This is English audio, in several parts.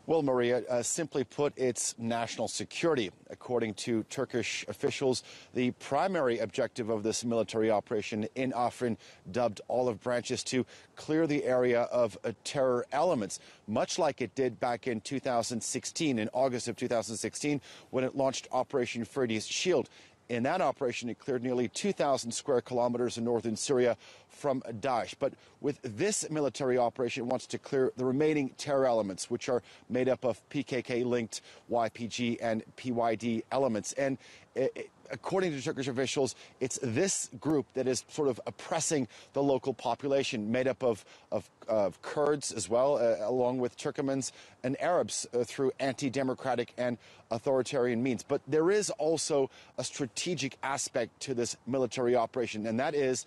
Well, Maria, simply put, it's national security. According to Turkish officials, the primary objective of this military operation in Afrin, dubbed Olive Branches, to clear the area of terror elements, much like it did back in 2016, in August of 2016, when it launched Operation Freddy's Shield. In that operation, it cleared nearly 2,000 square kilometers in northern Syria from Daesh. But with this military operation, it wants to clear the remaining terror elements, which are made up of PKK-linked YPG and PYD elements. And according to Turkish officials, it's this group that is sort of oppressing the local population, made up of Kurds as well, along with Turkmens and Arabs, through anti-democratic and authoritarian means. But there is also a strategic aspect to this military operation, and that is,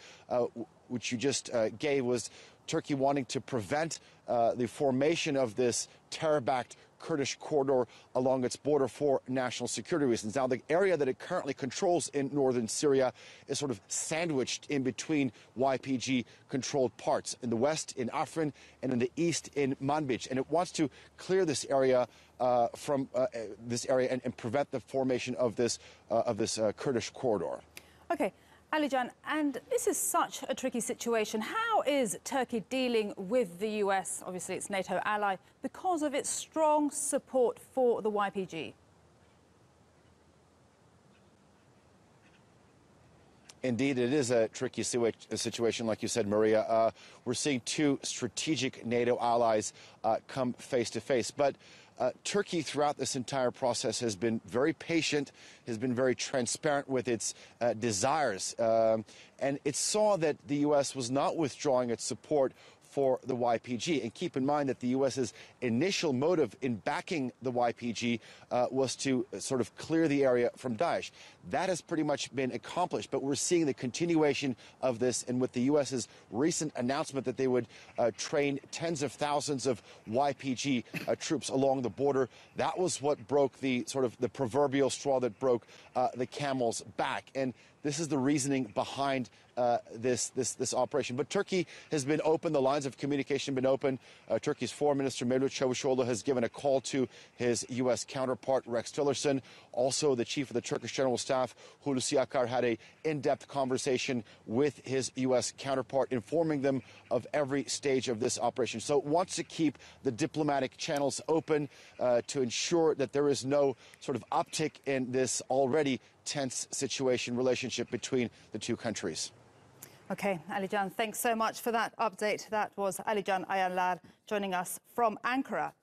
which you just gave, was Turkey wanting to prevent the formation of this terror-backed Kurdish corridor along its border for national security reasons. Now, the area that it currently controls in northern Syria is sort of sandwiched in between YPG-controlled parts, in the west in Afrin and in the east in Manbij. And it wants to clear this area from this area and prevent the formation of this Kurdish corridor. Okay. Alican, and this is such a tricky situation. How is Turkey dealing with the US, obviously its NATO ally, because of its strong support for the YPG? Indeed, it is a tricky situation, like you said, Maria. We're seeing two strategic NATO allies come face to face. But Turkey, throughout this entire process, has been very patient, has been very transparent with its desires. And it saw that the U.S. was not withdrawing its support for the YPG. And keep in mind that the U.S.'s initial motive in backing the YPG was to sort of clear the area from Daesh. That has pretty much been accomplished, but we're seeing the continuation of this, and with the U.S.'s recent announcement that they would train tens of thousands of YPG troops along the border, that was what broke the proverbial straw that broke the camel's back. And this is the reasoning behind this operation. But Turkey has been open. The lines of communication have been open. Turkey's Foreign Minister Mevlut Çavuşoğlu has given a call to his U.S. counterpart, Rex Tillerson. Also, the chief of the Turkish General Staff, Hulusi Akar, had an in-depth conversation with his U.S. counterpart, informing them of every stage of this operation. So it wants to keep the diplomatic channels open to ensure that there is no sort of uptick in this already tense relationship between the two countries. Okay, Alican, thanks so much for that update. That was Alican Ayanlar joining us from Ankara.